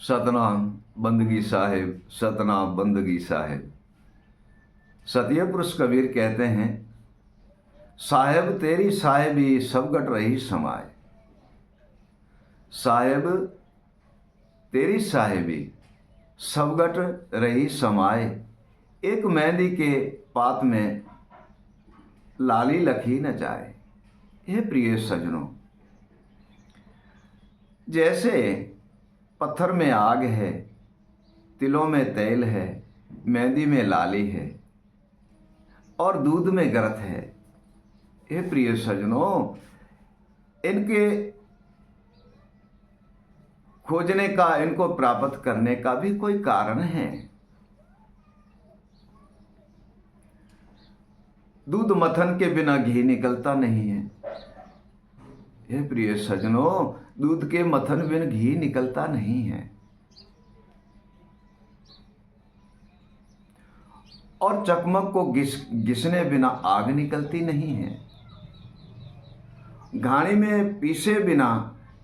सतनाम बंदगी साहिब, सतनाम बंदगी साहिब। सतिय पुरुष कबीर कहते हैं, साहेब तेरी साहेबी सब गट रही समाए। साहेब तेरी साहेबी सब गट रही समाए। एक मेहंदी के पात में लाली लखी न जाए। हे प्रिय सजनों, जैसे पत्थर में आग है, तिलों में तेल है, मेहंदी में लाली है और दूध में गरत है। हे प्रिय सजनों, इनके खोजने का, इनको प्राप्त करने का भी कोई कारण है। दूध मथन के बिना घी निकलता नहीं है। हे प्रिय सजनों, दूध के मथन बिना घी निकलता नहीं है। और चकमक को घिसने बिना आग निकलती नहीं है। घाणी में पीसे बिना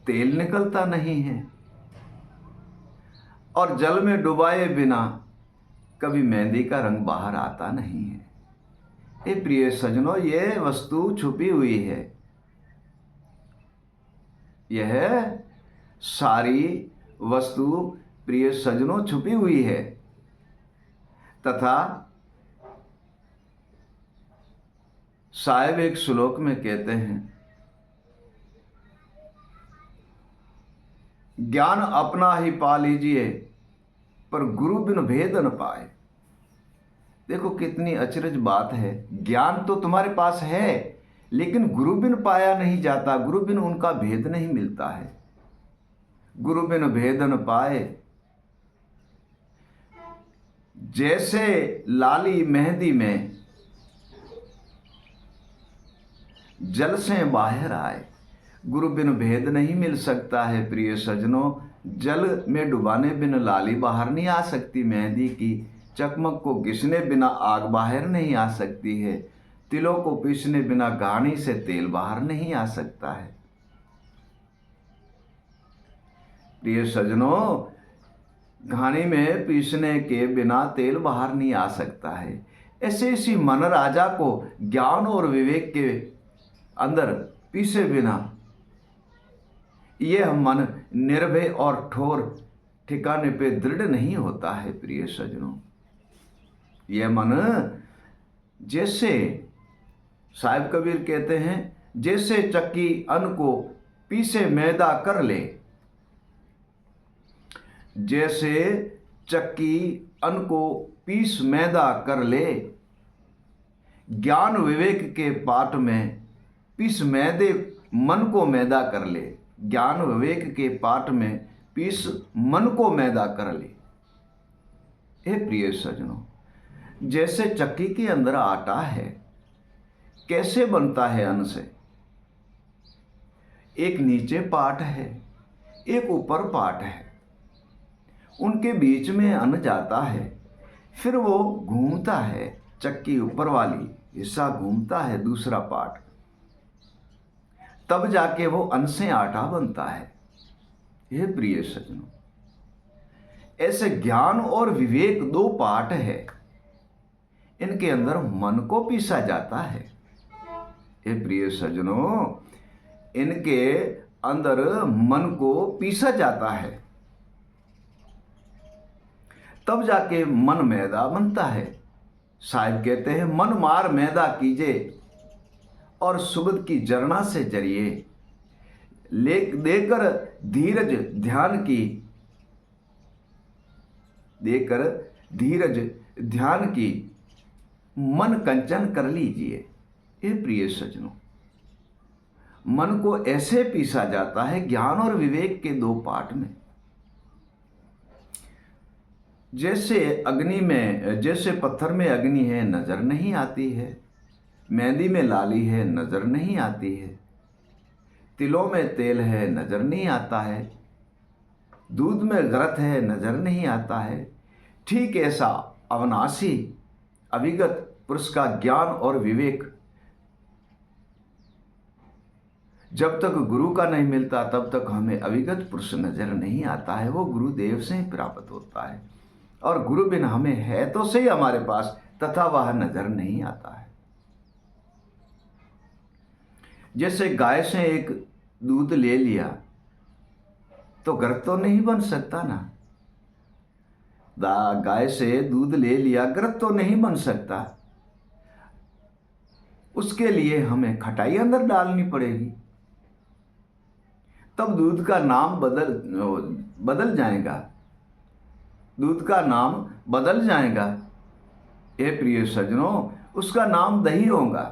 तेल निकलता नहीं है। और जल में डुबाए बिना कभी मेहंदी का रंग बाहर आता नहीं है। ये प्रिय सजनों, यह वस्तु छुपी हुई है। यह सारी वस्तु प्रिय सजनों छुपी हुई है। तथा साहेब एक श्लोक में कहते हैं, ज्ञान अपना ही पा लीजिए पर गुरु बिन भेद न पाए। देखो कितनी अचरज बात है। ज्ञान तो तुम्हारे पास है, लेकिन गुरु बिन पाया नहीं जाता। गुरु बिन उनका भेद नहीं मिलता है। गुरु बिन भेद न पाए। जैसे लाली मेहंदी में जल से बाहर आए, गुरु बिन भेद नहीं मिल सकता है। प्रिय सजनों, जल में डुबाने बिन लाली बाहर नहीं आ सकती मेहंदी की। चकमक को घिसने बिना आग बाहर नहीं आ सकती है। तिलों को पीसने बिना घाणी से तेल बाहर नहीं आ सकता है। प्रिय सजनों, घाणी में पीसने के बिना तेल बाहर नहीं आ सकता है। ऐसे इसी मन राजा को ज्ञान और विवेक के अंदर पीसे बिना यह मन निर्भय और ठोर ठिकाने पे दृढ़ नहीं होता है। प्रिय सजनों, यह मन जैसे साहिब कबीर कहते हैं, जैसे चक्की अन्न को पीसे मैदा कर ले। जैसे चक्की अन्न को पीस मैदा कर ले, ज्ञान विवेक के पाठ में पीस मैदे मन को मैदा कर ले। ज्ञान विवेक के पाठ में पीस मन को मैदा कर ले। हे प्रिय सजनों, जैसे चक्की के अंदर आटा है, कैसे बनता है अन्न से? एक नीचे पार्ट है, एक ऊपर पार्ट है। उनके बीच में अन्न जाता है, फिर वो घूमता है। चक्की ऊपर वाली हिस्सा घूमता है, दूसरा पार्ट, तब जाके वो अन्न से आटा बनता है। हे प्रिय सजनों, ऐसे ज्ञान और विवेक दो पार्ट है। इनके अंदर मन को पीसा जाता है। हे प्रिय सजनों, इनके अंदर मन को पीसा जाता है, तब जाके मन मैदा बनता है। साहिब कहते हैं, मन मार मैदा कीजे और सुबद की जरना से जरिए। देकर धीरज ध्यान की, देकर धीरज ध्यान की मन कंचन कर लीजिए। हे प्रिय सजनों, मन को ऐसे पीसा जाता है ज्ञान और विवेक के दो पार्ट में। जैसे अग्नि में, जैसे पत्थर में अग्नि है, नजर नहीं आती है। मेहंदी में लाली है, नजर नहीं आती है। तिलों में तेल है, नजर नहीं आता है। दूध में गरत है, नजर नहीं आता है। ठीक ऐसा अविनाशी अविगत पुरुष का ज्ञान और विवेक जब तक गुरु का नहीं मिलता तब तक हमें अविगत पुरुष नजर नहीं आता है। वो गुरुदेव से ही प्राप्त होता है, और गुरु बिन हमें है तो सही हमारे पास, तथा वह नजर नहीं आता है। जैसे गाय से एक दूध ले लिया तो गर्त तो नहीं बन सकता ना। गाय से दूध ले लिया, गर्त तो नहीं बन सकता। उसके लिए हमें खटाई अंदर डालनी पड़ेगी, तब दूध का नाम बदल जाएगा। दूध का नाम बदल जाएगा। हे प्रिय सज्जनों, उसका नाम दही होगा।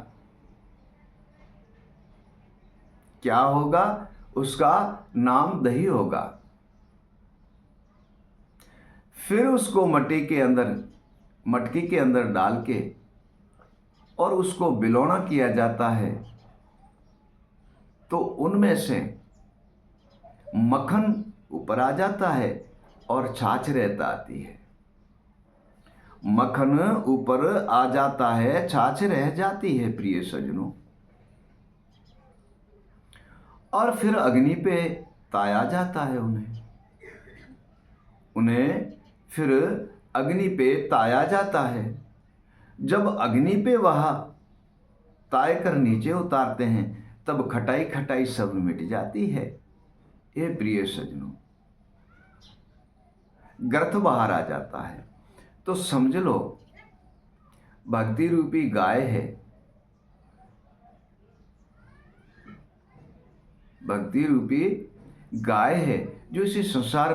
क्या होगा? उसका नाम दही होगा। फिर उसको मटकी के अंदर डाल के और उसको बिलौना किया जाता है, तो उनमें से मक्खन ऊपर आ जाता है और छाछ रहता आती है। मक्खन ऊपर आ जाता है, छाछ रह जाती है प्रिय सज्जनों। और फिर अग्नि पे ताया जाता है उन्हें फिर अग्नि पे ताया जाता है। जब अग्नि पे वह ताय कर नीचे उतारते हैं, तब खटाई सब मिट जाती है। ये प्रिय सज्जनों, गर्त बाहर आ जाता है। तो समझ लो, भक्ति रूपी गाय है। भक्ति रूपी गाय है जो इसी संसार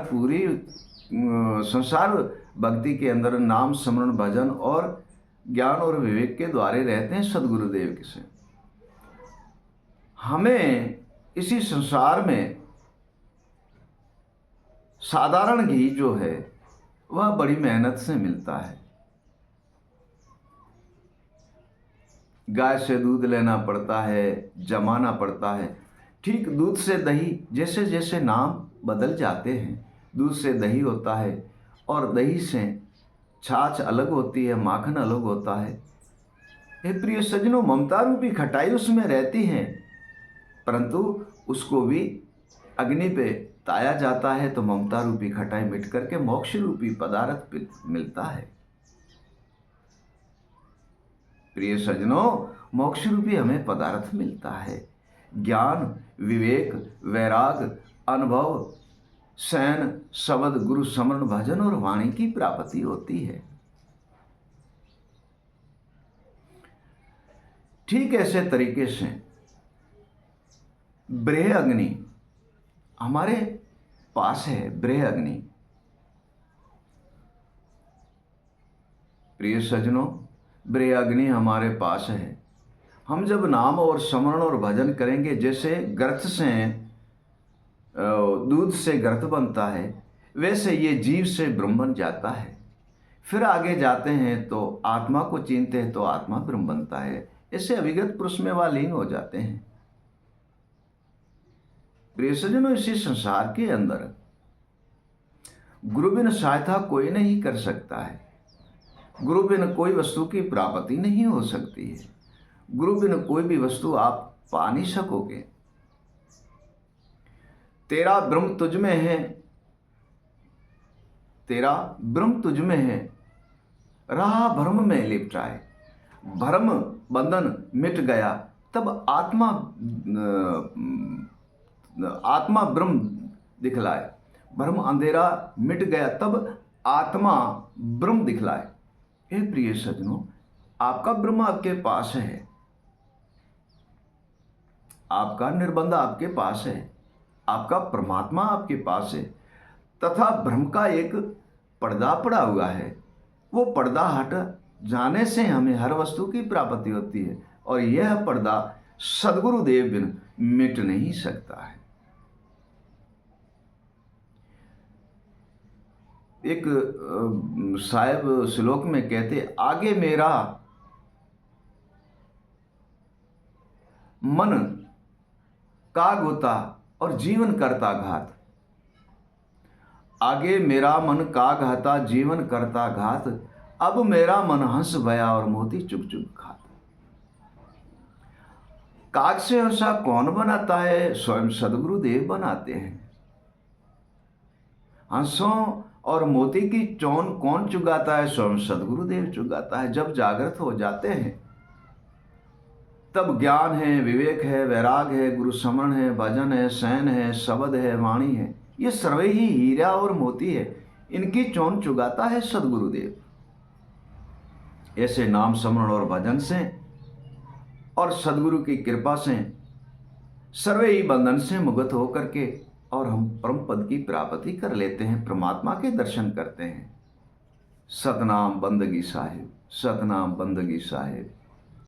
भक्ति के अंदर नाम स्मरण भजन और ज्ञान और विवेक के द्वारे रहते हैं सदगुरुदेव के से। हमें इसी संसार में साधारण घी जो है वह बड़ी मेहनत से मिलता है। गाय से दूध लेना पड़ता है, जमाना पड़ता है। ठीक दूध से दही, जैसे जैसे नाम बदल जाते हैं, दूध से दही होता है और दही से छाछ अलग होती है, माखन अलग होता है। हे प्रिय सज्जनों, ममता रूपी खटाई उसमें रहती है, परंतु उसको भी अग्नि पे ताया जाता है, तो ममता रूपी खटाई मिट करके मोक्ष रूपी पदार्थ मिलता है। प्रिय सज्जनों, मोक्ष रूपी हमें पदार्थ मिलता है। ज्ञान, विवेक, वैराग, अनुभव, सैन, शब्द, गुरु स्मरण भजन और वाणी की प्राप्ति होती है। ठीक ऐसे तरीके से ब्रेह अग्नि हमारे पास है। ब्रेह अग्नि, प्रिय सज्जनों, ब्रेह अग्नि हमारे पास है। हम जब नाम और स्मरण और भजन करेंगे, जैसे गर्त से दूध से गर्त बनता है, वैसे ये जीव से ब्रह्म बन जाता है। फिर आगे जाते हैं तो आत्मा को चिन्हते हैं तो आत्मा ब्रह्म बनता है। इससे अविगत पुरुष में वह लीन हो जाते हैं। प्रिय सज्जनों, इसी संसार के अंदर गुरु बिन सहायता कोई नहीं कर सकता है। गुरु बिन कोई वस्तु की प्राप्ति नहीं हो सकती है। गुरु बिन कोई भी वस्तु आप पा नहीं सकोगे। तेरा ब्रह्म तुझ में है, तेरा ब्रह्म तुझ में है, रहा भ्रम में लिपटाए। भ्रम बंधन मिट गया, तब आत्मा ब्रह्म दिखलाए। भ्रम अंधेरा मिट गया, तब आत्मा ब्रह्म दिखलाए। हे प्रिय सज्जनों, आपका ब्रह्म आपके पास है, आपका निर्बंध आपके पास है, आपका परमात्मा आपके पास है, तथा भ्रम का एक पर्दा पड़ा हुआ है। वो पर्दा हट जाने से हमें हर वस्तु की प्राप्ति होती है, और यह पर्दा सदगुरुदेव बिन मिट नहीं सकता है। एक साहिब श्लोक में कहते, आगे मेरा मन का गोता और जीवन करता घात। आगे मेरा मन का घाता, जीवन करता घात, अब मेरा मन हंस भया और मोती चुग चुग खात। कांच से हंसा कौन बनाता है? स्वयं सदगुरुदेव बनाते हैं। हंसों और मोती की चोन कौन चुगाता है? स्वयं सदगुरुदेव चुगाता है। जब जागृत हो जाते हैं तब ज्ञान है, विवेक है, वैराग है, गुरु स्मरण है, भजन है, शयन है, शब्द है, वाणी है, ये सर्वे ही हीरा और मोती है। इनकी चोन चुगाता है सदगुरुदेव। ऐसे नाम स्मरण और भजन से और सदगुरु की कृपा से सर्वे ही बंधन से मुक्त होकर के और हम परम पद की प्राप्ति कर लेते हैं, परमात्मा के दर्शन करते हैं। सतनाम बंदगी साहिब, सतनाम बंदगी साहिब।